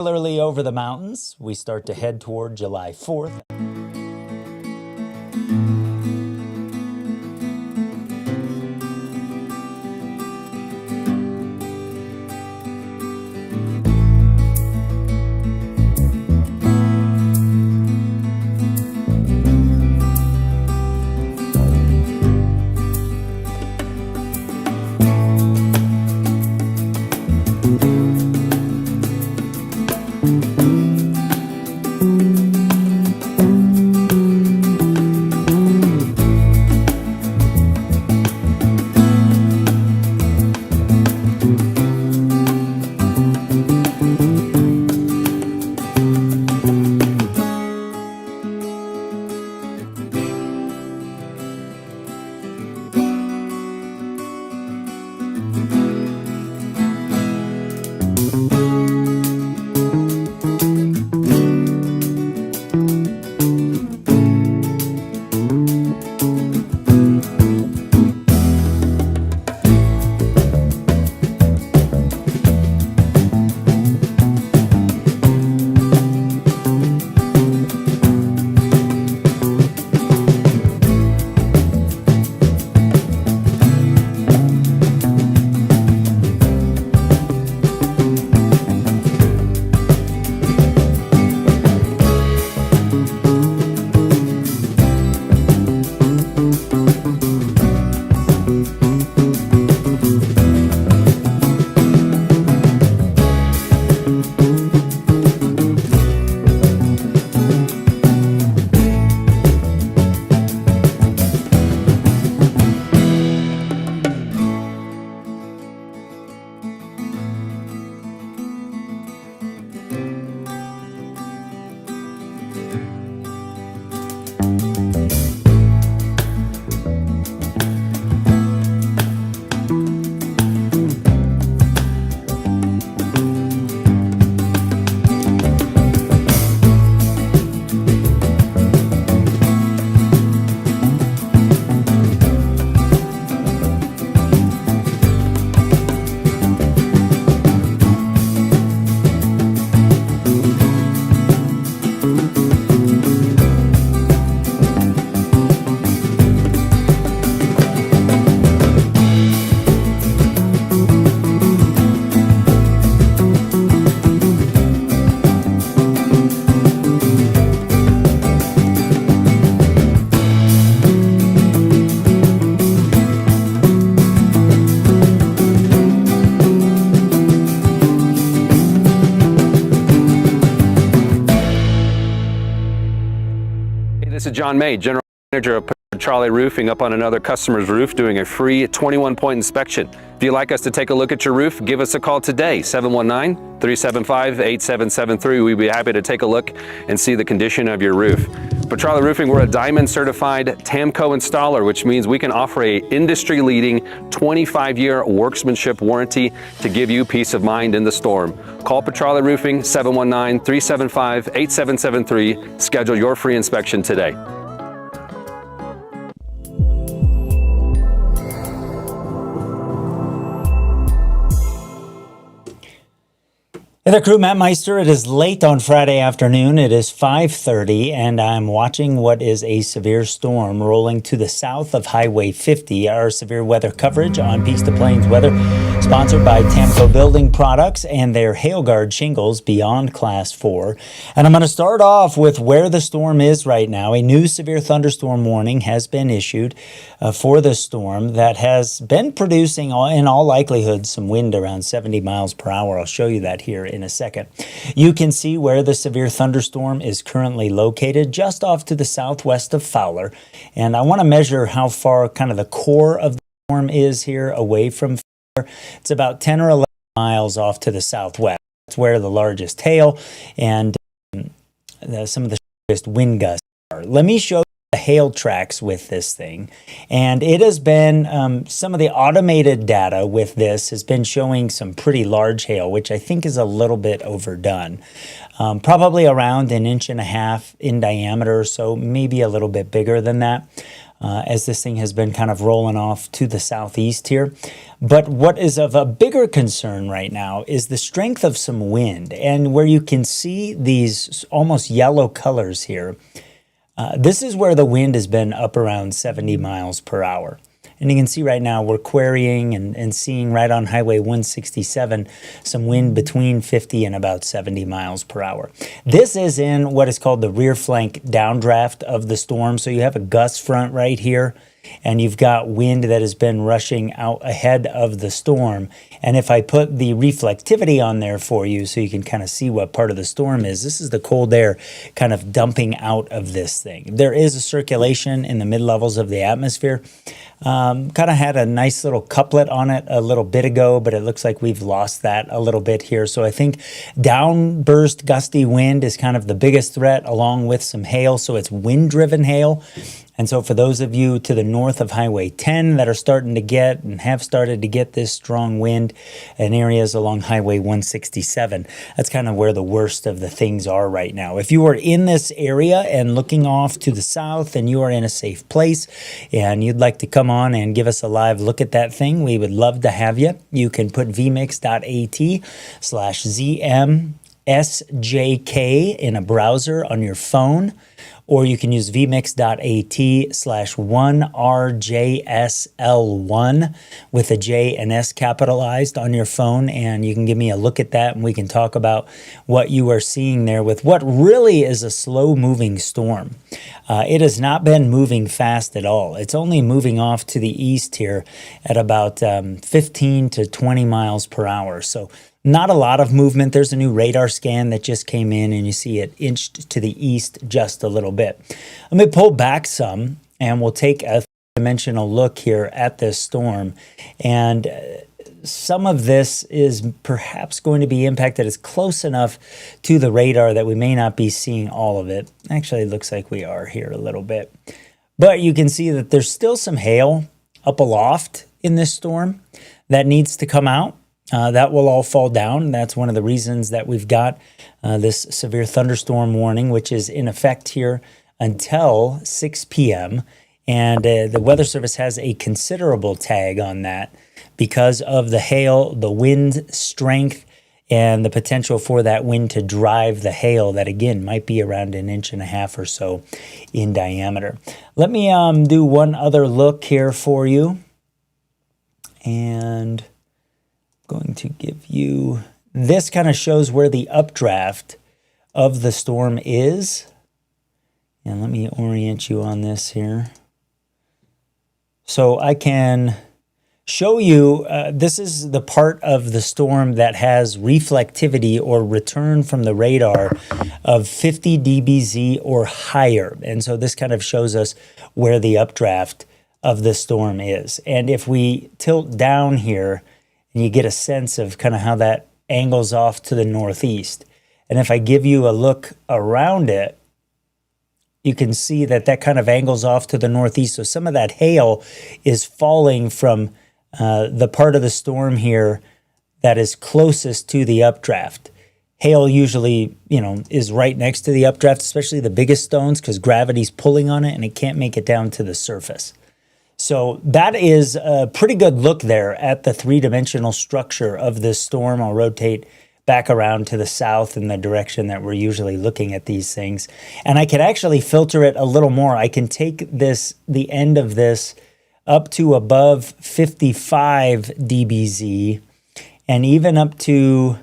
Similarly, over the mountains, we start to head toward July 4th. This is John May, General Manager of Petrale Roofing, up on another customer's roof doing a free 21-point inspection. If you'd like us to take a look at your roof, give us a call today, 719-375-8773. We'd be happy to take a look and see the condition of your roof. Petrale Roofing, we're a Diamond certified TAMCO installer, which means we can offer a industry-leading 25-year workmanship warranty to give you peace of mind in the storm. Call Petrale Roofing, 719-375-8773. Schedule your free inspection today. Hey there, crew. Matt Meister. It is late on Friday afternoon. It is 5:30, and I'm watching what is a severe storm rolling to the south of Highway 50. Our severe weather coverage on Peaks to Plains Weather, sponsored by TAMCO Building Products and their Hail Guard shingles beyond Class 4. And I'm going to start off with where the storm is right now. A new severe thunderstorm warning has been issued for the storm that has been producing, in all likelihood, some wind around 70 miles per hour. I'll show you that here in a second. You can see where the severe thunderstorm is currently located, just off to the southwest of Fowler. And I want to measure how far kind of the core of the storm is here away from Fowler. It's about 10 or 11 miles off to the southwest. That's where the largest hail and some of the strongest wind gusts are. Let me show you the hail tracks with this thing. And it has been, some of the automated data with this has been showing some pretty large hail, which I think is a little bit overdone. Probably around 1.5 inches in diameter, so maybe a little bit bigger than that. As this thing has been kind of rolling off to the southeast here. But what is of a bigger concern right now is the strength of some wind. And where you can see these almost yellow colors here, this is where the wind has been up around 70 miles per hour. And you can see right now we're querying and seeing right on Highway 167 some wind between 50 and about 70 miles per hour. This is in what is called the rear flank downdraft of the storm. So you have a gust front right here, and you've got wind that has been rushing out ahead of the storm. And if I put the reflectivity on there for you so you can kind of see what part of the storm is, this is the cold air kind of dumping out of this thing. There is a circulation in the mid-levels of the atmosphere. Kind of had a nice little couplet on it a little bit ago, but it looks like we've lost that a little bit here. So I think downburst gusty wind is kind of the biggest threat, along with some hail. So it's wind-driven hail. And so for those of you to the north of Highway 10 that are starting to get and have started to get this strong wind in areas along Highway 167, that's kind of where the worst of the things are right now. If you are in this area and looking off to the south and you are in a safe place and you'd like to come on and give us a live look at that thing, we would love to have you. You can put vmix.at/zmSjK in a browser on your phone, or you can use vmix.at/1RJSL1 with a J and S capitalized on your phone, and you can give me a look at that and we can talk about what you are seeing there with what really is a slow-moving storm. It has not been moving fast at all. It's only moving off to the east here at about 15 to 20 miles per hour. So not a lot of movement. There's a new radar scan that just came in and you see it inched to the east just a little bit. Let me pull back some and we'll take a dimensional look here at this storm. And some of this is perhaps going to be impacted. It's close enough to the radar that we may not be seeing all of it. Actually, it looks like we are here a little bit. But you can see that there's still some hail up aloft in this storm that needs to come out. That will all fall down. That's one of the reasons that we've got this severe thunderstorm warning, which is in effect here until 6 p.m. And the Weather Service has a considerable tag on that because of the hail, the wind strength, and the potential for that wind to drive the hail that, again, might be around 1.5 inches or so in diameter. Let me do one other look here for you. And going to give you, this kind of shows where the updraft of the storm is. And let me orient you on this here. So I can show you, this is the part of the storm that has reflectivity or return from the radar of 50 dBz or higher. And so this kind of shows us where the updraft of the storm is. And if we tilt down here, and you get a sense of kind of how that angles off to the northeast. And if I give you a look around it, you can see that that kind of angles off to the northeast. So some of that hail is falling from the part of the storm here that is closest to the updraft. Hail usually, is right next to the updraft, especially the biggest stones, because gravity's pulling on it and it can't make it down to the surface. So that is a pretty good look there at the three-dimensional structure of this storm. I'll rotate back around to the south in the direction that we're usually looking at these things. And I can actually filter it a little more. I can take the end of this up to above 55 dBz and even up to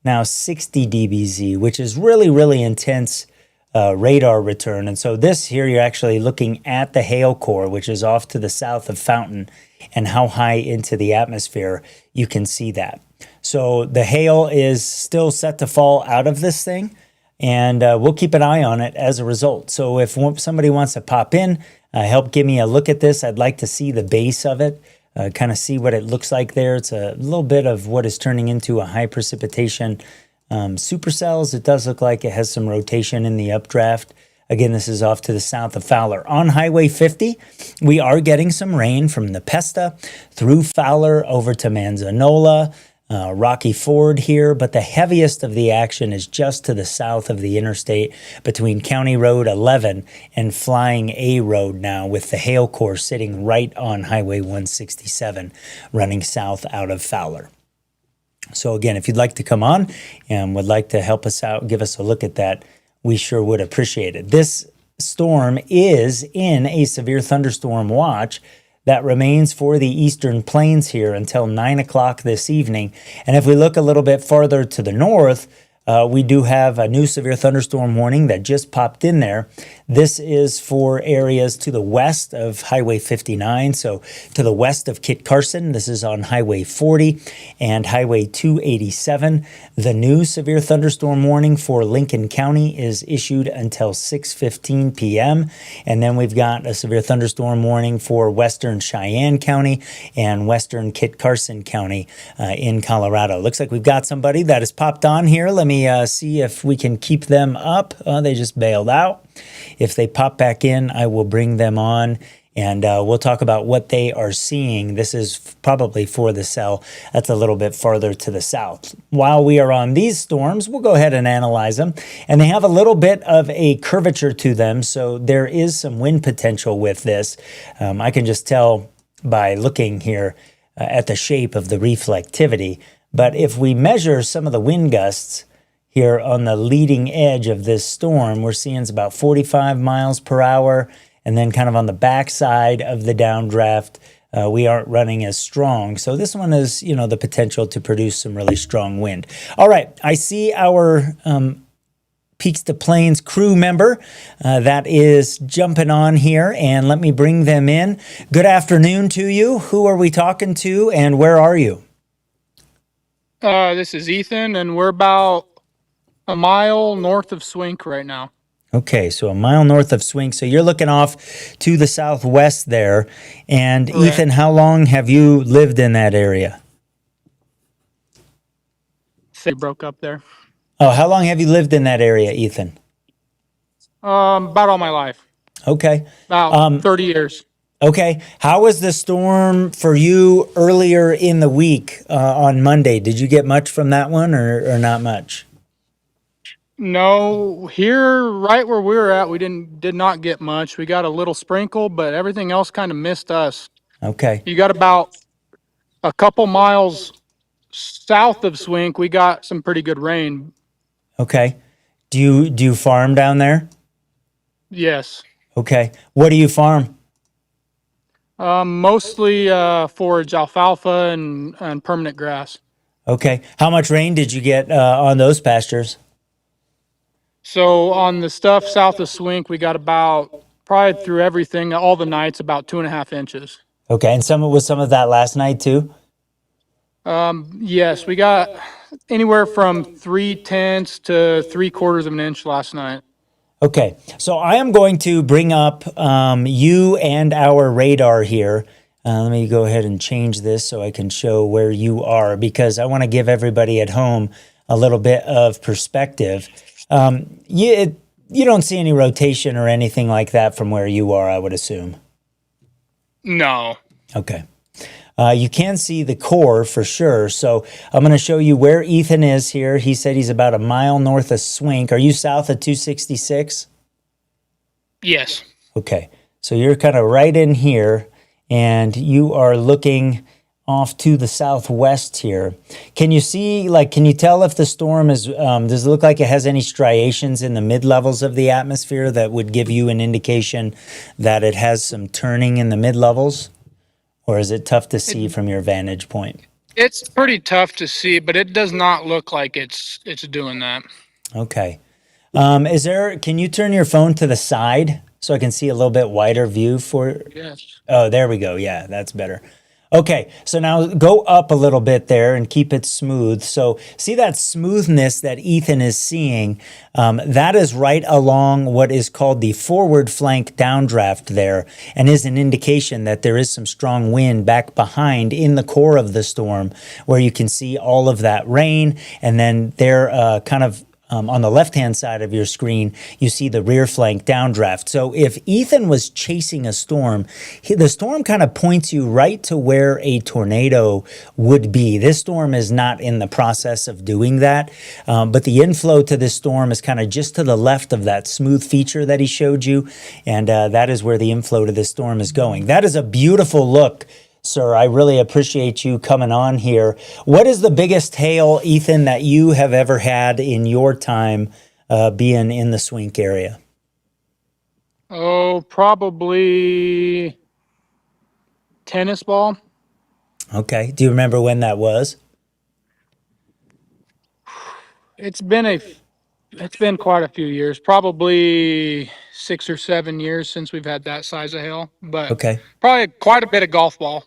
now 60 dBz, which is really, really intense radar return. And so this here, you're actually looking at the hail core, which is off to the south of Fountain, and how high into the atmosphere you can see that. So the hail is still set to fall out of this thing, and we'll keep an eye on it as a result. So if somebody wants to pop in, help give me a look at this, I'd like to see the base of it, kind of see what it looks like there. It's a little bit of what is turning into a high precipitation supercells. It does look like it has some rotation in the updraft. Again, this is off to the south of Fowler. On Highway 50, we are getting some rain from Nepesta through Fowler over to Manzanola, Rocky Ford here, but the heaviest of the action is just to the south of the interstate between County Road 11 and Flying A Road now, with the hail core sitting right on Highway 167 running south out of Fowler. So again, if you'd like to come on and would like to help us out, give us a look at that, we sure would appreciate it. This storm is in a severe thunderstorm watch that remains for the eastern plains here until 9 o'clock this evening. And if we look a little bit farther to the north, we do have a new severe thunderstorm warning that just popped in there. This is for areas to the west of Highway 59, so to the west of Kit Carson. This is on Highway 40 and Highway 287. The new severe thunderstorm warning for Lincoln County is issued until 6:15 p.m. And then we've got a severe thunderstorm warning for western Cheyenne County and western Kit Carson County in Colorado. Looks like we've got somebody that has popped on here. Let me see if we can keep them up. They just bailed out. If they pop back in, I will bring them on, and we'll talk about what they are seeing. This is probably for the cell that's a little bit farther to the south. While we are on these storms, we'll go ahead and analyze them. And they have a little bit of a curvature to them, so there is some wind potential with this. I can just tell by looking here at the shape of the reflectivity. But if we measure some of the wind gusts here on the leading edge of this storm, we're seeing it's about 45 miles per hour. And then kind of on the backside of the downdraft, we aren't running as strong. So this one is, the potential to produce some really strong wind. All right, I see our Peaks to Plains crew member that is jumping on here, and let me bring them in. Good afternoon to you. Who are we talking to, and where are you? This is Ethan, and we're about a mile north of Swink right now. Okay, so a mile north of Swink. So you're looking off to the southwest there. And Correct. Ethan, how long have you lived in that area? They broke up there. Oh, how long have you lived in that area, Ethan? About all my life. Okay. About 30 years. Okay. How was the storm for you earlier in the week on Monday? Did you get much from that one or not much? No, here, right where we were at, we did not get much. We got a little sprinkle, but everything else kind of missed us. Okay. You got about a couple miles south of Swink, we got some pretty good rain. Okay. Do you farm down there? Yes. Okay. What do you farm? Mostly forage alfalfa and permanent grass. Okay. How much rain did you get on those pastures? So on the stuff south of Swink, we got about, probably through everything, all the nights, about 2.5 inches. Okay. And some of that last night too? Yes, we got anywhere from 3/10 to 3/4 of an inch last night. Okay, so I am going to bring up you and our radar here. Let me go ahead and change this so I can show where you are, because I want to give everybody at home a little bit of perspective. You don't see any rotation or anything like that from where you are, I would assume. No. Okay. You can see the core for sure. So I'm going to show you where Ethan is here. He said he's about a mile north of Swink. Are you south of 266? Yes. Okay. So you're kind of right in here, and you are looking off to the southwest here. Can you see, can you tell if the storm is, does it look like it has any striations in the mid-levels of the atmosphere that would give you an indication that it has some turning in the mid-levels? Or is it tough to see from your vantage point? It's pretty tough to see, but it does not look like it's doing that. Okay. Can you turn your phone to the side so I can see a little bit wider view for? Yes. Oh, there we go. Yeah, that's better. Okay, so now go up a little bit there and keep it smooth. So see that smoothness that Ethan is seeing? That is right along what is called the forward flank downdraft there, and is an indication that there is some strong wind back behind in the core of the storm, where you can see all of that rain, and then there kind of on the left-hand side of your screen, you see the rear flank downdraft. So if Ethan was chasing a storm, the storm kind of points you right to where a tornado would be. This storm is not in the process of doing that, but the inflow to this storm is kind of just to the left of that smooth feature that he showed you, and that is where the inflow to this storm is going. That is a beautiful look, sir. I really appreciate you coming on here. What is the biggest hail, Ethan, that you have ever had in your time being in the Swink area? Oh, probably tennis ball. Okay. Do you remember when that was? It's been quite a few years, probably 6 or 7 years since we've had that size of hail, but Okay. probably quite a bit of golf ball.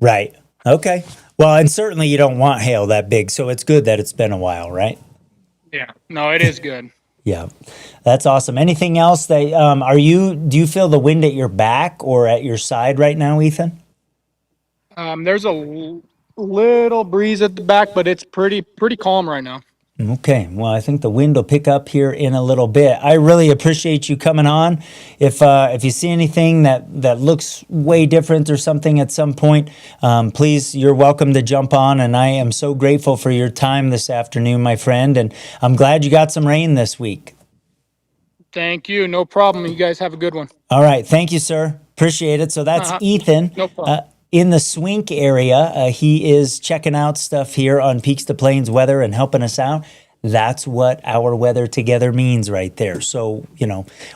Right. Okay. Well, and certainly you don't want hail that big, so it's good that it's been a while, right? Yeah, no, it is good. Yeah, that's awesome. Anything else that do you feel the wind at your back or at your side right now, Ethan? There's a little breeze at the back, but it's pretty calm right now. Okay, well, I think the wind will pick up here in a little bit. I really appreciate you coming on. If you see anything that looks way different or something at some point, please, you're welcome to jump on. And I am so grateful for your time this afternoon, my friend. And I'm glad you got some rain this week. Thank you. No problem. You guys have a good one. All right, thank you, sir. Appreciate it. So that's Ethan. No problem. In the Swink area. He is checking out stuff here on Peaks to Plains weather and helping us out. That's what our weather together means right there. So,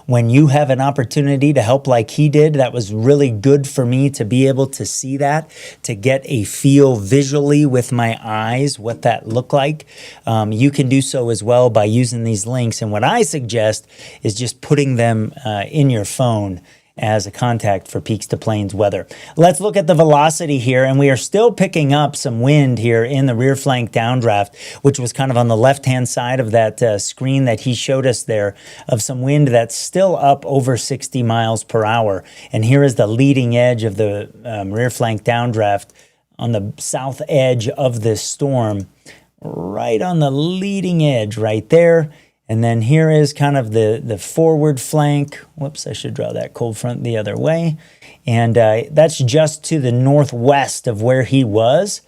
when you have an opportunity to help like he did, that was really good for me to be able to see that, to get a feel visually with my eyes what that looked like. You can do so as well by using these links. And what I suggest is just putting them in your phone as a contact for Peaks to Plains weather. Let's look at the velocity here, and we are still picking up some wind here in the rear flank downdraft, which was kind of on the left-hand side of that screen that he showed us there, of some wind that's still up over 60 miles per hour. And here is the leading edge of the rear flank downdraft on the south edge of this storm, right on the leading edge right there. And then here is kind of the forward flank. Whoops, I should draw that cold front the other way. And that's just to the northwest of where he was.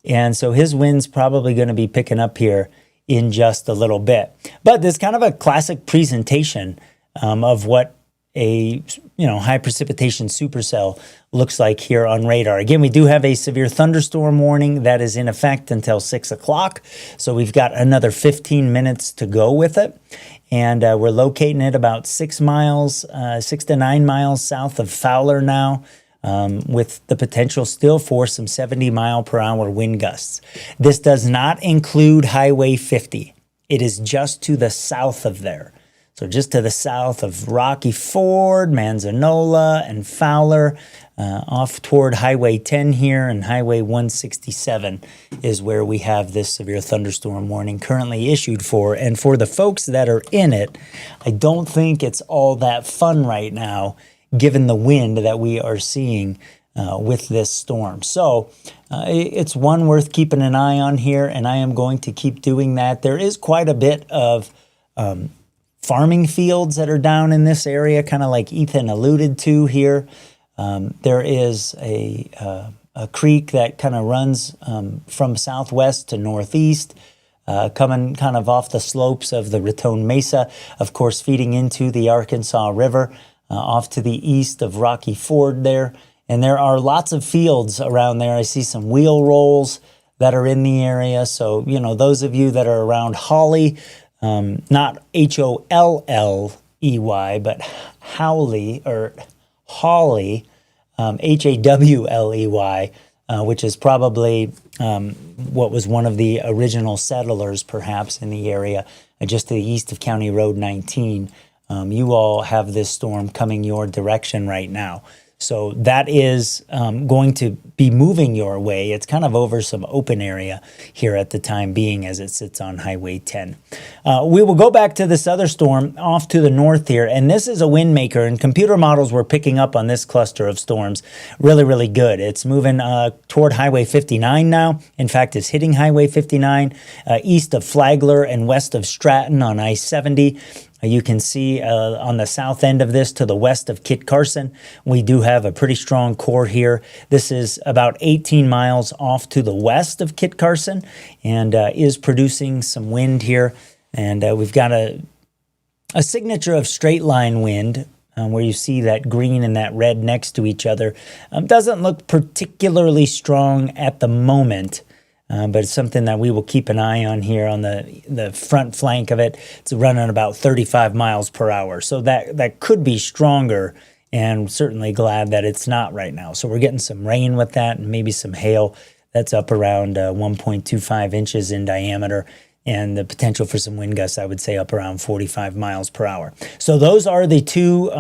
And so his wind's probably going to be picking up here in just a little bit. But there's kind of a classic presentation of what a high precipitation supercell looks like here on radar. Again, we do have a severe thunderstorm warning that is in effect until 6 o'clock. So we've got another 15 minutes to go with it. And we're locating it about 6 to 9 miles south of Fowler now, with the potential still for some 70 mile per hour wind gusts. This does not include Highway 50. It is just to the south of there. So just to the south of Rocky Ford, Manzanola, and Fowler, off toward Highway 10 here, and Highway 167 is where we have this severe thunderstorm warning currently issued for. And for the folks that are in it, I don't think it's all that fun right now, given the wind that we are seeing with this storm. So it's one worth keeping an eye on here, and I am going to keep doing that. There is quite a bit of farming fields that are down in this area, kind of like Ethan alluded to here. There is a creek that kind of runs from southwest to northeast, coming kind of off the slopes of the Raton Mesa, of course, feeding into the Arkansas River, off to the east of Rocky Ford there. And there are lots of fields around there. I see some wheel rolls that are in the area. So, those of you that are around Hawley, not Holley, but Howley or Hawley, Hawley, which is probably what was one of the original settlers perhaps in the area, just to the east of County Road 19. You all have this storm coming your direction right now. So that is going to be moving your way. It's kind of over some open area here at the time being as it sits on Highway 10. We will go back to this other storm off to the north here, and this is a wind maker, and computer models were picking up on this cluster of storms really, really good. It's moving toward Highway 59 now. In fact, it's hitting Highway 59 east of Flagler and west of Stratton on I-70. You can see on the south end of this to the west of Kit Carson, we do have a pretty strong core here. This is about 18 miles off to the west of Kit Carson and is producing some wind here. And we've got a signature of straight line wind where you see that green and that red next to each other. Doesn't look particularly strong at the moment. But it's something that we will keep an eye on here on the front flank of it. It's running about 35 miles per hour. So that could be stronger, and certainly glad that it's not right now. So we're getting some rain with that and maybe some hail. That's up around 1.25 inches in diameter. And the potential for some wind gusts, I would say, up around 45 miles per hour. So those are the two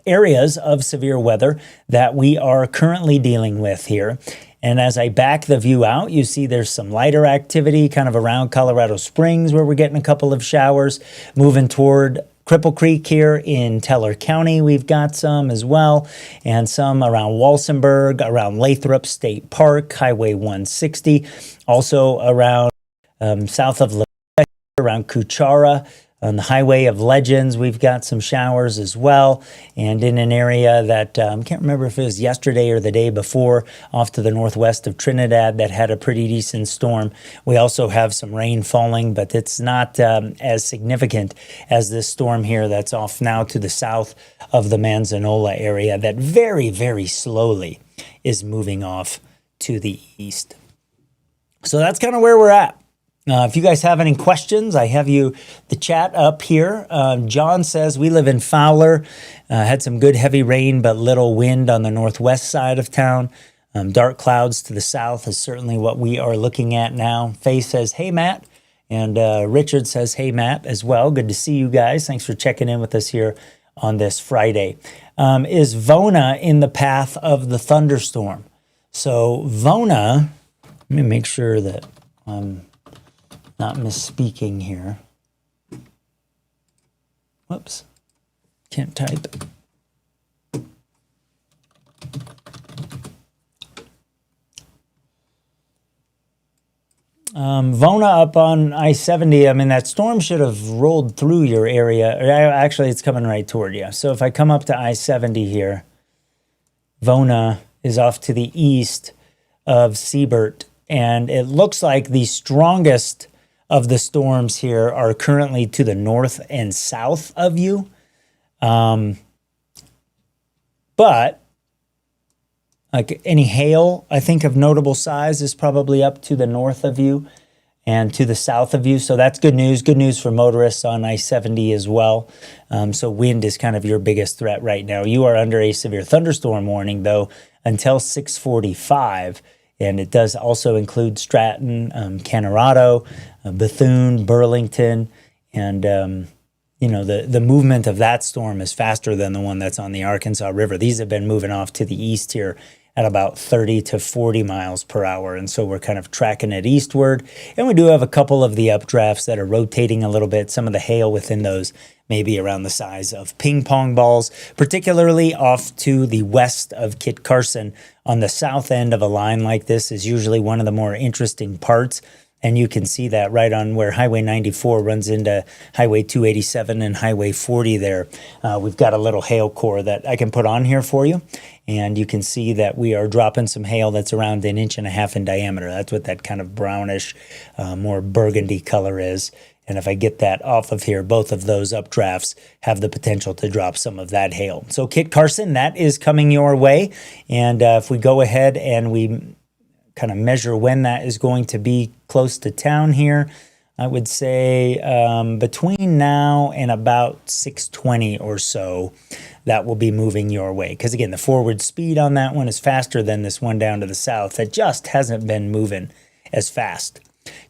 areas of severe weather that we are currently dealing with here. And as I back the view out, you see there's some lighter activity kind of around Colorado Springs where we're getting a couple of showers. Moving toward Cripple Creek here in Teller County, we've got some as well. And some around Walsenburg, around Lathrop State Park, Highway 160. Also around south of around Cuchara. On the Highway of Legends, we've got some showers as well. And in an area that, I can't remember if it was yesterday or the day before, off to the northwest of Trinidad that had a pretty decent storm. We also have some rain falling, but it's not as significant as this storm here that's off now to the south of the Manzanola area that very, very slowly is moving off to the east. So that's kind of where we're at. If you guys have any questions, I have the chat up here. John says, we live in Fowler, had some good heavy rain, but little wind on the northwest side of town. Dark clouds to the south is certainly what we are looking at now. Faye says, hey, Matt. And Richard says, hey, Matt, as well. Good to see you guys. Thanks for checking in with us here on this Friday. Is Vona in the path of the thunderstorm? So Vona, let me make sure that I'm not misspeaking here. Whoops, can't type. Vona up on I-70, I mean, that storm should have rolled through your area. Actually, it's coming right toward you. So if I come up to I-70 here, Vona is off to the east of Siebert, and it looks like the strongest of the storms here are currently to the north and south of you. But like any hail, I think of notable size is probably up to the north of you and to the south of you. So that's good news. Good news for motorists on I-70 as well. So wind is kind of your biggest threat right now. You are under a severe thunderstorm warning, though, until 6:45. And it does also include Stratton, Colorado, Bethune, Burlington, and the movement of that storm is faster than the one that's on the Arkansas River. These have been moving off to the east here at about 30 to 40 miles per hour. And so we're kind of tracking it eastward. And we do have a couple of the updrafts that are rotating a little bit. Some of the hail within those may be around the size of ping pong balls, particularly off to the west of Kit Carson. On the south end of a line like this is usually one of the more interesting parts. And you can see that right on where Highway 94 runs into Highway 287 and Highway 40 there. We've got a little hail core that I can put on here for you. And you can see that we are dropping some hail that's around 1.5 inches in diameter. That's what that kind of brownish, more burgundy color is. And if I get that off of here, both of those updrafts have the potential to drop some of that hail. So Kit Carson, that is coming your way. And if we go ahead and we kind of measure when that is going to be close to town here, I would say between now and about 6:20 or so, that will be moving your way. Because again, the forward speed on that one is faster than this one down to the south that just hasn't been moving as fast.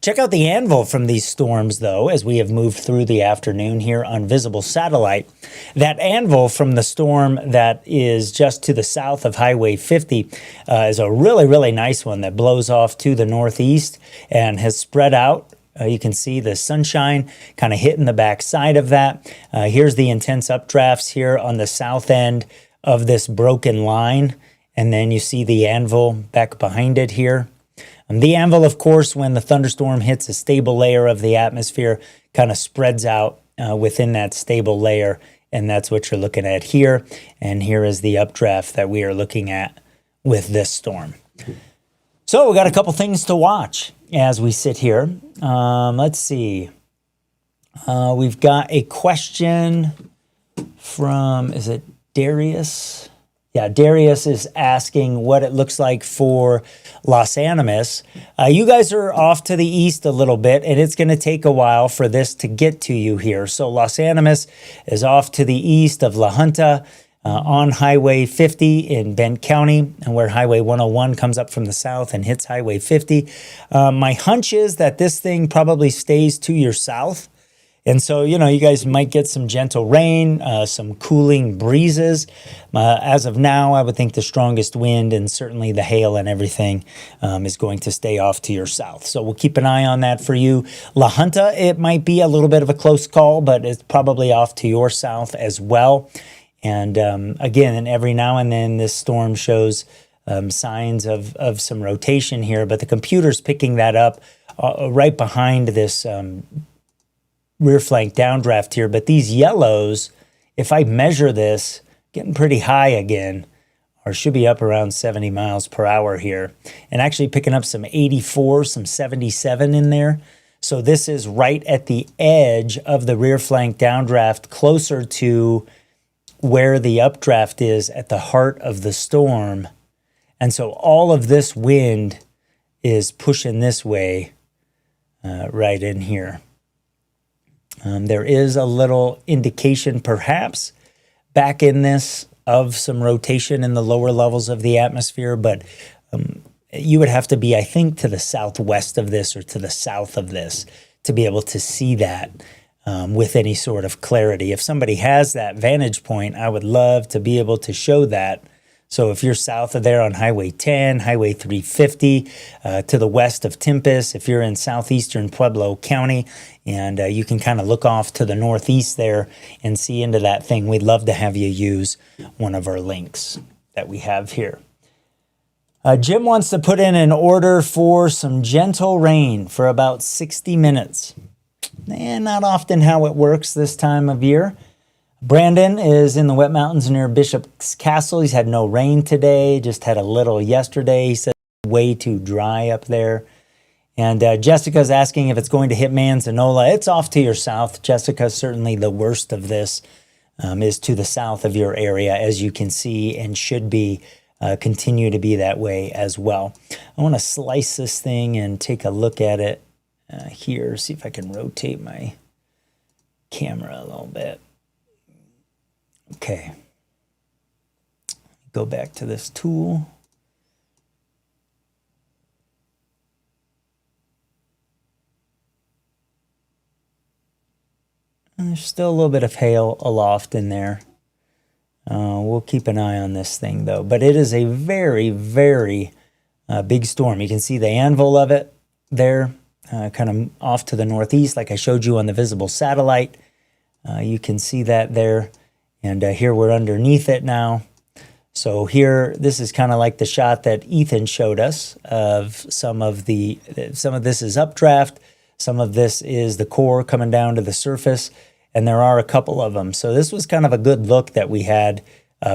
Check out the anvil from these storms, though, as we have moved through the afternoon here on visible satellite. That anvil from the storm that is just to the south of Highway 50 is a really, really nice one that blows off to the northeast and has spread out. You can see the sunshine kind of hitting the back side of that. Here's the intense updrafts here on the south end of this broken line. And then you see the anvil back behind it here. The anvil, of course, when the thunderstorm hits a stable layer of the atmosphere, kind of spreads out within that stable layer. And that's what you're looking at here. And here is the updraft that we are looking at with this storm. So we got a couple things to watch as we sit here. Let's see. We've got a question from, is it Darius? Yeah, Darius is asking what it looks like for Los Animas. You guys are off to the east a little bit, and it's going to take a while for this to get to you here. So Los Animas is off to the east of La Junta on Highway 50 in Bent County, and where Highway 101 comes up from the south and hits Highway 50. My hunch is that this thing probably stays to your south. And so, you know, you guys might get some gentle rain, some cooling breezes. As of now, I would think the strongest wind and certainly the hail and everything is going to stay off to your south. So we'll keep an eye on that for you. La Junta, it might be a little bit of a close call, but it's probably off to your south as well. And again, and every now and then this storm shows signs of some rotation here, but the computer's picking that up right behind this rear flank downdraft here. But these yellows, if I measure this, getting pretty high again, or should be up around 70 miles per hour here, and actually picking up some 84, some 77 in there. So this is right at the edge of the rear flank downdraft, closer to where the updraft is at the heart of the storm. And so all of this wind is pushing this way right in here. There is a little indication perhaps back in this of some rotation in the lower levels of the atmosphere, but you would have to be, I think, to the southwest of this or to the south of this to be able to see that with any sort of clarity. If somebody has that vantage point, I would love to be able to show that. So if you're south of there on Highway 10, Highway 350, to the west of Tempest, if you're in southeastern Pueblo County, and you can kind of look off to the northeast there and see into that thing, we'd love to have you use one of our links that we have here. Jim wants to put in an order for some gentle rain for about 60 minutes. And not often how it works this time of year. Brandon is in the wet mountains near Bishop's Castle. He's had no rain today, just had a little yesterday. He said way too dry up there. And Jessica's asking if it's going to hit Manzanola. It's off to your south. Jessica, certainly the worst of this is to the south of your area, as you can see, and should be continue to be that way as well. I want to slice this thing and take a look at it here, see if I can rotate my camera a little bit. Okay, go back to this tool. And there's still a little bit of hail aloft in there. We'll keep an eye on this thing though, but it is a very, very big storm. You can see the anvil of it there, kind of off to the northeast, like I showed you on the visible satellite. You can see that there. And here we're underneath it now. So here, this is kind of like the shot that Ethan showed us of some of this is updraft, some of this is the core coming down to the surface, and there are a couple of them. So this was kind of a good look that we had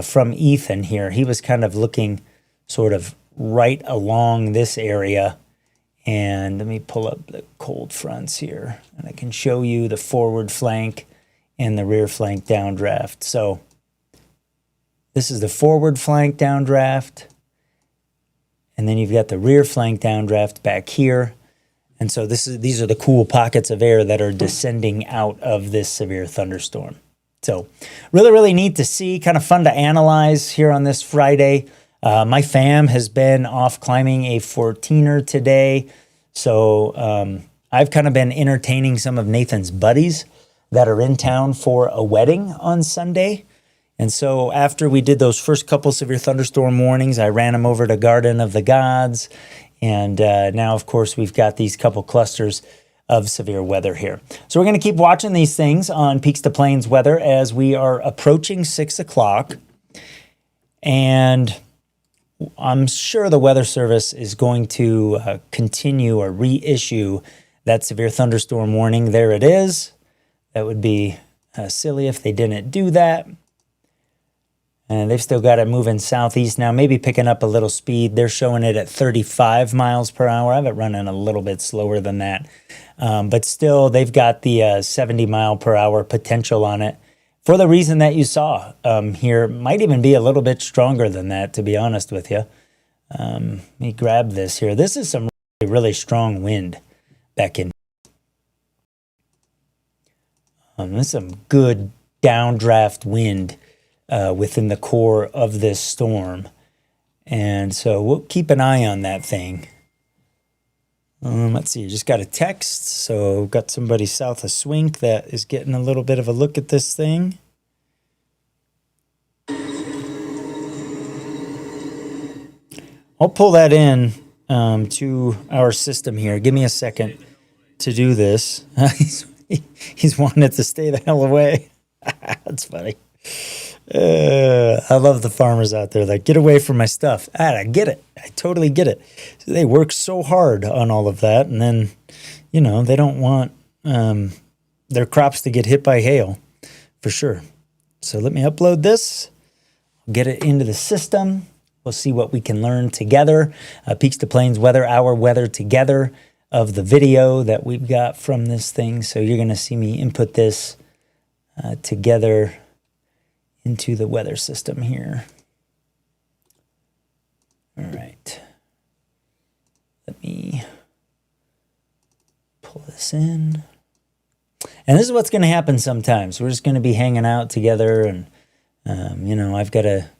from Ethan here. He was kind of looking sort of right along this area. And let me pull up the cold fronts here, and I can show you the forward flank and the rear flank downdraft. So this is the forward flank downdraft, and then you've got the rear flank downdraft back here. And so these are the cool pockets of air that are descending out of this severe thunderstorm. So really, really neat to see, kind of fun to analyze here on this Friday. My fam has been off climbing a 14er today. So I've kind of been entertaining some of Nathan's buddies that are in town for a wedding on Sunday. And so after we did those first couple severe thunderstorm warnings, I ran them over to Garden of the Gods. And now, of course, we've got these couple clusters of severe weather here. So we're going to keep watching these things on Peaks to Plains weather as we are approaching 6 o'clock. And I'm sure the Weather Service is going to continue or reissue that severe thunderstorm warning. There it is. That would be silly if they didn't do that. And they've still got it moving southeast now, maybe picking up a little speed. They're showing it at 35 miles per hour. I have it running a little bit slower than that. But still, they've got the 70 mile per hour potential on it for the reason that you saw here. Might even be a little bit stronger than that, to be honest with you. Let me grab this here. This is some really, really strong wind back in. This is some good downdraft wind within the core of this storm. And so we'll keep an eye on that thing. Let's see, just got a text. So got somebody south of Swink that is getting a little bit of a look at this thing. I'll pull that in to our system here. Give me a second to do this. He's wanting it to stay the hell away. That's funny. I love the farmers out there that get away from my stuff. I get it. I totally get it. They work so hard on all of that, and then, you know, they don't want their crops to get hit by hail, for sure. So let me upload this, get it into the system. We'll see what we can learn together. Peaks to Plains weather, our weather together of the video that we've got from this thing. So you're going to see me input this together into the weather system here. All right. Let me pull this in. And this is what's going to happen sometimes. We're just going to be hanging out together and, you know, I've got to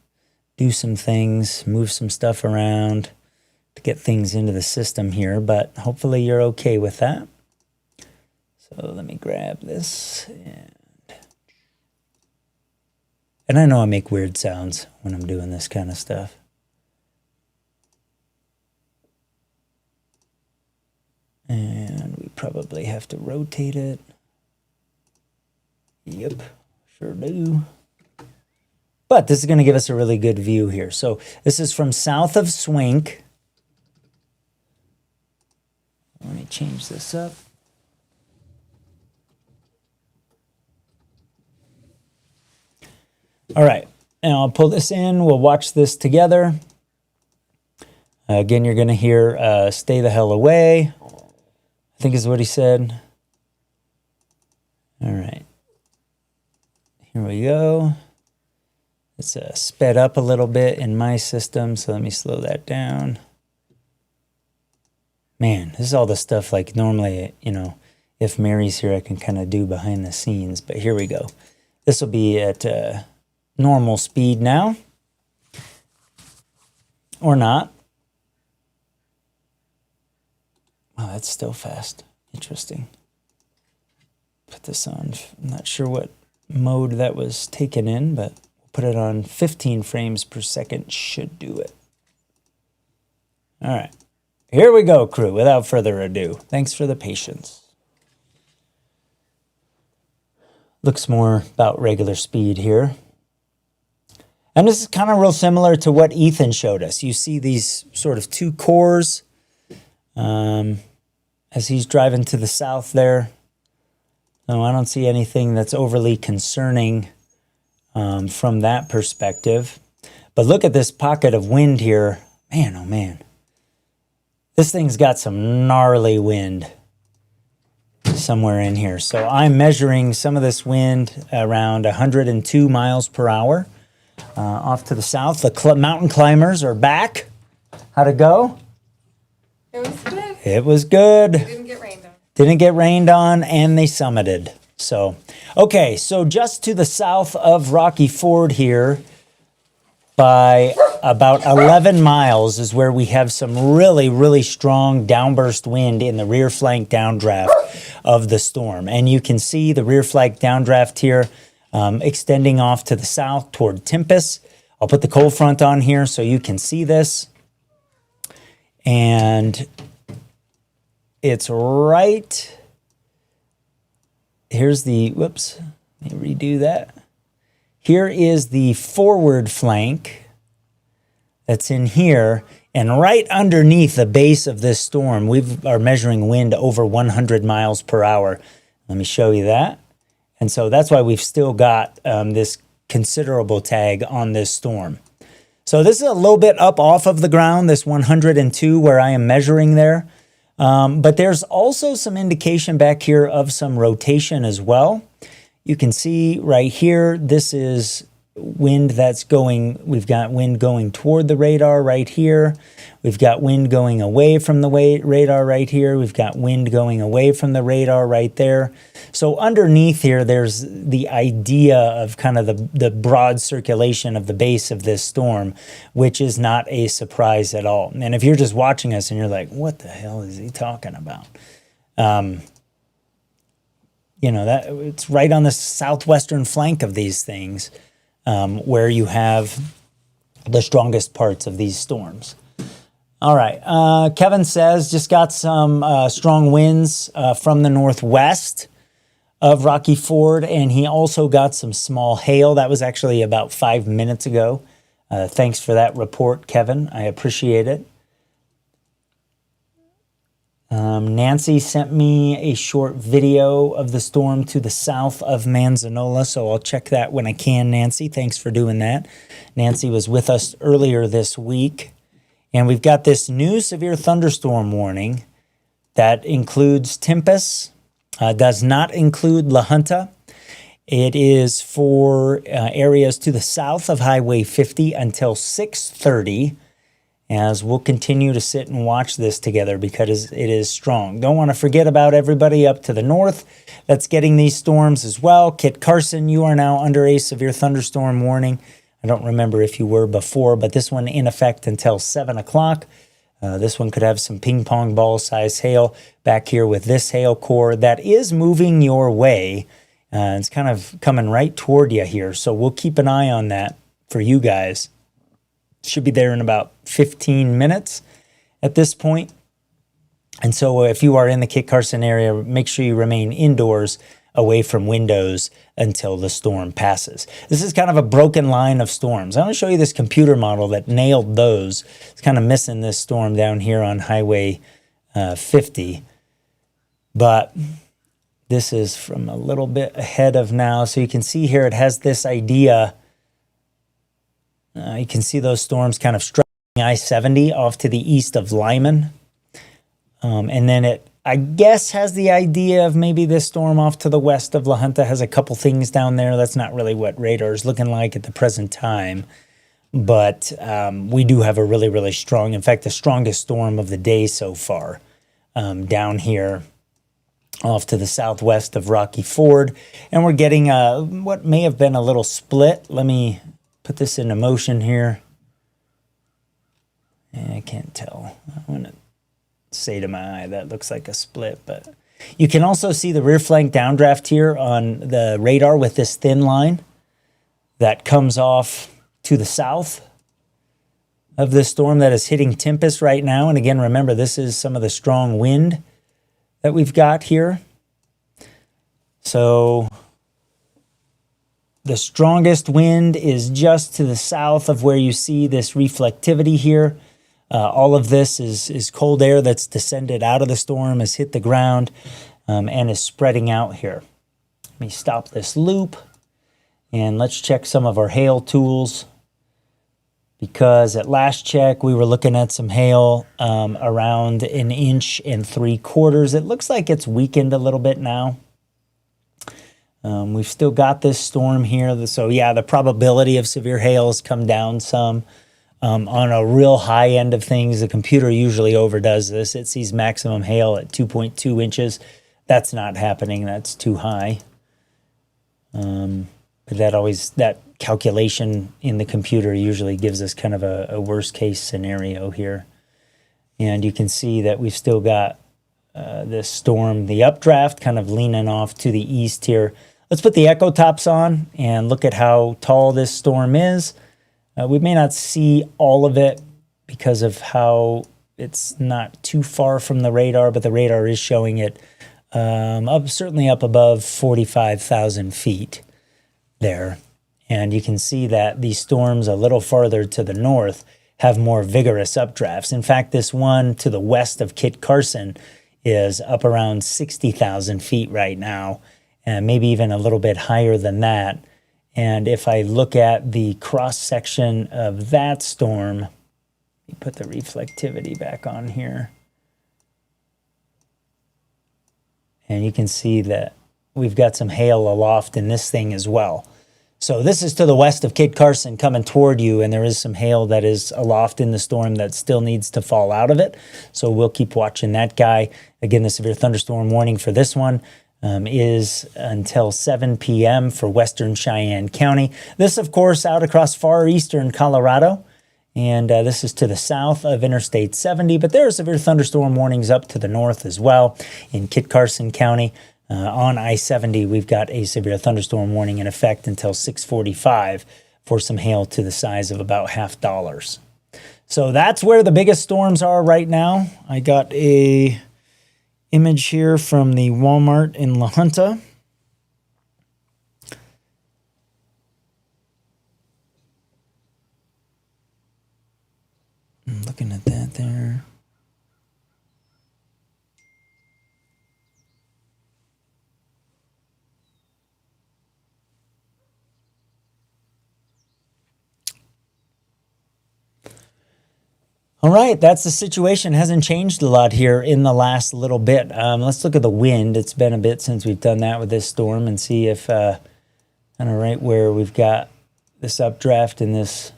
do some things, move some stuff around to get things into the system here, but hopefully you're okay with that. So let me grab this. And I know I make weird sounds when I'm doing this kind of stuff. And we probably have to rotate it. Yep, sure do. But this is going to give us a really good view here. So this is from south of Swink. Let me change this up. All right, and I'll pull this in. We'll watch this together. Again, you're going to hear stay the hell away, I think is what he said. All right, here we go. It's sped up a little bit in my system, so let me slow that down. Man, this is all the stuff like normally, you know, if Mary's here, I can kind of do behind the scenes, but here we go. This will be at normal speed now, or not. Oh, that's still fast. Interesting. Put this on, I'm not sure what mode that was taken in, but we'll put it on 15 frames per second, should do it. All right, here we go, crew, without further ado. Thanks for the patience. Looks more about regular speed here. And this is kind of real similar to what Ethan showed us. You see these sort of two cores as he's driving to the south there. No, I don't see anything that's overly concerning from that perspective. But look at this pocket of wind here. Man, oh man. This thing's got some gnarly wind somewhere in here. So I'm measuring some of this wind around 102 miles per hour. Off to the south, the mountain climbers are back. How'd it go? It was good. It was good. It didn't get rained on. Didn't get rained on, and they summited. So, okay, so just to the south of Rocky Ford here, by about 11 miles is where we have some really, really strong downburst wind in the rear flank downdraft of the storm. And you can see the rear flank downdraft here extending off to the south toward Tempest. I'll put the cold front on here so you can see this. And it's right, here's the, whoops, let me redo that. Here is the forward flank that's in here, and right underneath the base of this storm, we are measuring wind over 100 miles per hour. Let me show you that. And so that's why we've still got this considerable tag on this storm. So this is a little bit up off of the ground, this 102 where I am measuring there. But there's also some indication back here of some rotation as well. You can see right here, this is wind that's going, we've got wind going toward the radar right here. We've got wind going away from the radar right here. We've got wind going away from the radar right there. So underneath here, there's the idea of kind of the broad circulation of the base of this storm, which is not a surprise at all. And if you're just watching us and you're like, what the hell is he talking about? You know, that it's right on the southwestern flank of these things where you have the strongest parts of these storms. All right, Kevin says just got some strong winds from the northwest of Rocky Ford, and he also got some small hail. That was actually about 5 minutes ago. Thanks for that report, Kevin. I appreciate it. Nancy sent me a short video of the storm to the south of Manzanola, so I'll check that when I can, Nancy. Thanks for doing that. Nancy was with us earlier this week, and we've got this new severe thunderstorm warning that includes Tempest, does not include La Junta. It is for areas to the south of Highway 50 until 6:30. As we'll continue to sit and watch this together because it is strong. Don't want to forget about everybody up to the north that's getting these storms as well. Kit Carson, you are now under a severe thunderstorm warning. I don't remember if you were before, but this one in effect until 7 o'clock. This one could have some ping pong ball size hail back here with this hail core that is moving your way. It's kind of coming right toward you here. So we'll keep an eye on that for you guys. Should be there in about 15 minutes at this point. And so if you are in the Kit Carson area, make sure you remain indoors away from windows until the storm passes. This is kind of a broken line of storms. I'm going to show you this computer model that nailed those. It's kind of missing this storm down here on Highway 50. But this is from a little bit ahead of now. So you can see here it has this idea. You can see those storms kind of striking I-70 off to the east of Lyman. And then it, I guess, has the idea of maybe this storm off to the west of La Junta has a couple things down there. That's not really what radar is looking like at the present time. But we do have a really, really strong, in fact, the strongest storm of the day so far down here off to the southwest of Rocky Ford. And we're getting what may have been a little split. Let me put this into motion here. I can't tell. I want to say to my eye that looks like a split, but you can also see the rear flank downdraft here on the radar with this thin line that comes off to the south of this storm that is hitting Tempest right now. And again, remember, this is some of the strong wind that we've got here. So the strongest wind is just to the south of where you see this reflectivity here. All of this is cold air that's descended out of the storm, has hit the ground, and is spreading out here. Let me stop this loop, and let's check some of our hail tools. Because at last check, we were looking at some hail around 1 3/4 inches. It looks like it's weakened a little bit now. We've still got this storm here. So yeah, the probability of severe hail has come down some. On a real high end of things, the computer usually overdoes this. It sees maximum hail at 2.2 inches. That's not happening. That's too high. But that calculation in the computer usually gives us kind of a worst case scenario here. And you can see that we've still got this storm, the updraft, kind of leaning off to the east here. Let's put the echo tops on and look at how tall this storm is. We may not see all of it because of how it's not too far from the radar, but the radar is showing it certainly up above 45,000 feet there. And you can see that these storms a little farther to the north have more vigorous updrafts. In fact, this one to the west of Kit Carson is up around 60,000 feet right now, and maybe even a little bit higher than that. And if I look at the cross section of that storm, let me put the reflectivity back on here. And you can see that we've got some hail aloft in this thing as well. So this is to the west of Kit Carson coming toward you, and there is some hail that is aloft in the storm that still needs to fall out of it. So we'll keep watching that guy. Again, the severe thunderstorm warning for this one is until 7 p.m. for western Cheyenne County. This, of course, out across far eastern Colorado. And this is to the south of Interstate 70, but there are severe thunderstorm warnings up to the north as well in Kit Carson County. On I-70, we've got a severe thunderstorm warning in effect until 6:45 for some hail to the size of about $0.50. So that's where the biggest storms are right now. I got a image here from the Walmart in La Junta. I'm looking at that there. All right, that's the situation. Hasn't changed a lot here in the last little bit. Let's look at the wind. It's been a bit since we've done that with this storm, and see if kind of right where we've got this updraft and this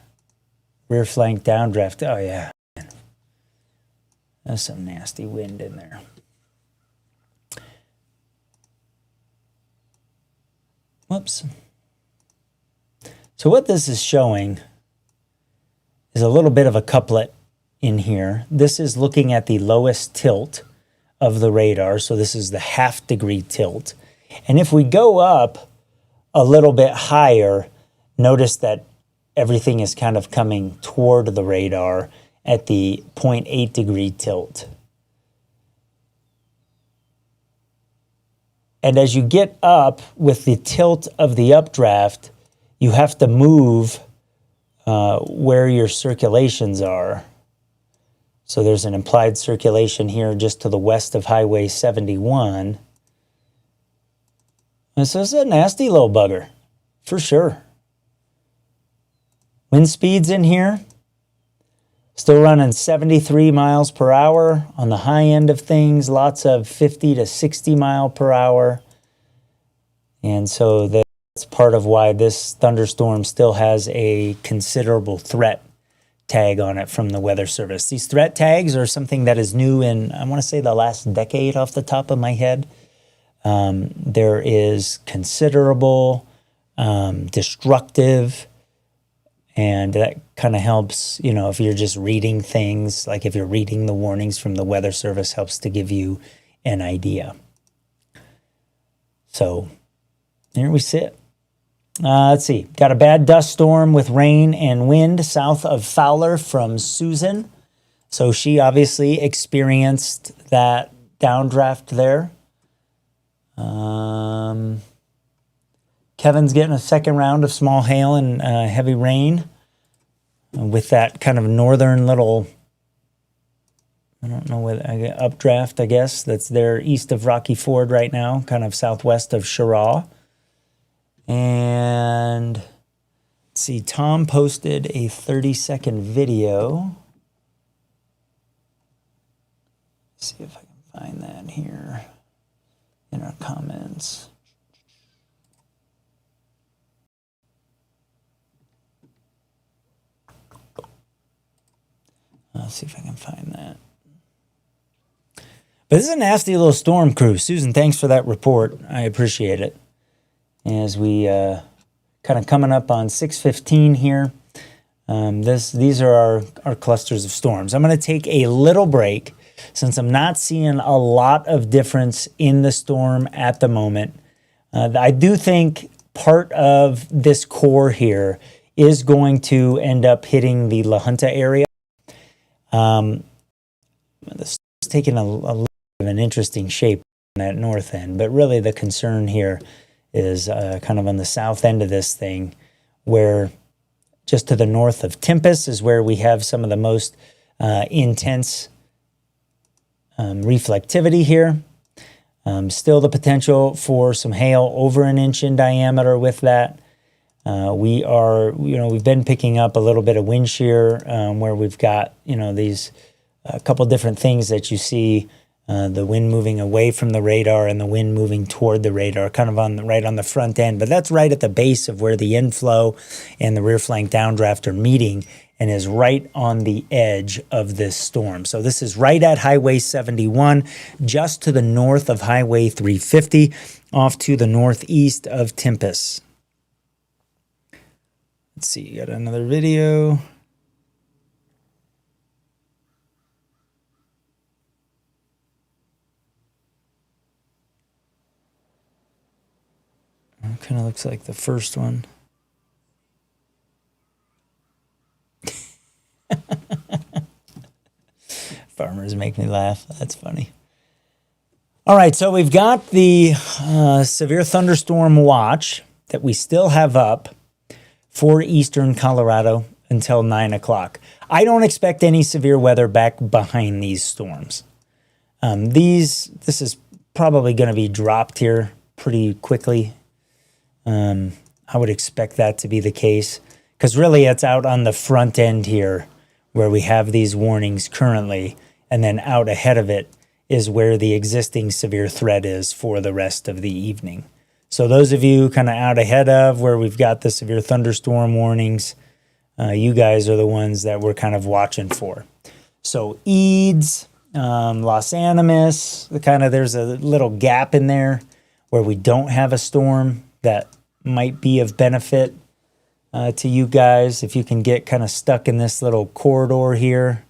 rear flank downdraft. Oh yeah, there's some nasty wind in there. Whoops. So what this is showing is a little bit of a couplet in here. This is looking at the lowest tilt of the radar. So this is the half-degree tilt. And if we go up a little bit higher, notice that everything is kind of coming toward the radar at the 0.8 degree tilt. And as you get up with the tilt of the updraft, you have to move where your circulations are. So there's an implied circulation here just to the west of Highway 71. And so it's a nasty little bugger, for sure. Wind speeds in here, still running 73 miles per hour on the high end of things, lots of 50 to 60 mile per hour. And so that's part of why this thunderstorm still has a considerable threat tag on it from the Weather Service. These threat tags are something that is new in, I want to say, the last decade off the top of my head. There is considerable, destructive, and that kind of helps, you know, if you're just reading things, like if you're reading the warnings from the Weather Service, helps to give you an idea. So here we sit. Let's see. Got a bad dust storm with rain and wind south of Fowler from Susan. So she obviously experienced that downdraft there. Kevin's getting a second round of small hail and heavy rain with that kind of northern little, I don't know, updraft, I guess, that's there east of Rocky Ford right now, kind of southwest of Cheraw. And let's see, Tom posted a 30-second video. Let's see if I can find that here in our comments. Let's see if I can find that. But this is a nasty little storm, crew. Susan, thanks for that report. I appreciate it. As we kind of coming up on 6:15 here. These are our clusters of storms. I'm going to take a little break since I'm not seeing a lot of difference in the storm at the moment. I do think part of this core here is going to end up hitting the La Junta area. The storm's taking a little bit of an interesting shape on that north end, but really the concern here is kind of on the south end of this thing, where just to the north of Tempest is where we have some of the most intense reflectivity here. Still the potential for some hail over an inch in diameter with that. We've been picking up a little bit of wind shear where we've got, these a couple different things that you see, the wind moving away from the radar and the wind moving toward the radar, kind of right on the front end. But that's right at the base of where the inflow and the rear flank downdraft are meeting, and is right on the edge of this storm. So this is right at Highway 71, just to the north of Highway 350, off to the northeast of Tempest. Let's see, got another video. Kind of looks like the first one. Farmers make me laugh. That's funny. All right, so we've got the severe thunderstorm watch that we still have up for eastern Colorado until 9 o'clock. I don't expect any severe weather back behind these storms. This is probably going to be dropped here pretty quickly. I would expect that to be the case, because really it's out on the front end here where we have these warnings currently, and then out ahead of it is where the existing severe threat is for the rest of the evening. So those of you kind of out ahead of where we've got the severe thunderstorm warnings, you guys are the ones that we're kind of watching for. So Eads, Los Animas, there's a little gap in there where we don't have a storm that might be of benefit to you guys. If you can get kind of stuck in this little corridor here,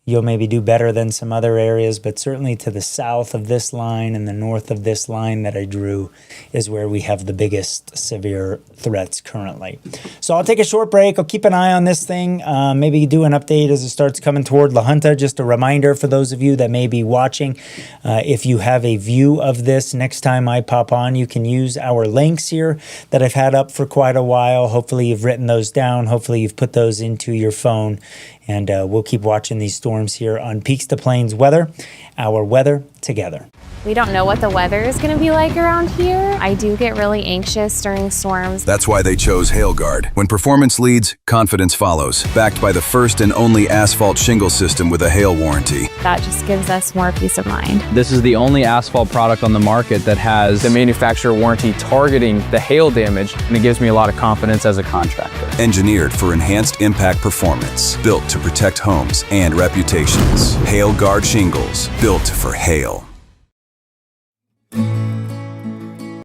you'll maybe do better than some other areas, but certainly to the south of this line and the north of this line that I drew is where we have the biggest severe threats currently. So I'll take a short break. I'll keep an eye on this thing, maybe do an update as it starts coming toward La Junta. Just a reminder for those of you that may be watching, if you have a view of this, next time I pop on, you can use our links here that I've had up for quite a while. Hopefully you've written those down. Hopefully you've put those into your phone. And we'll keep watching these storms here on Peaks to Plains Weather, our weather together. We don't know what the weather is going to be like around here. I do get really anxious during storms. That's why they chose HailGuard. When performance leads, confidence follows. Backed by the first and only asphalt shingle system with a hail warranty. That just gives us more peace of mind. This is the only asphalt product on the market that has the manufacturer warranty targeting the hail damage, and it gives me a lot of confidence as a contractor. Engineered for enhanced impact performance. Built to protect homes and reputations. HailGuard shingles. Built for hail.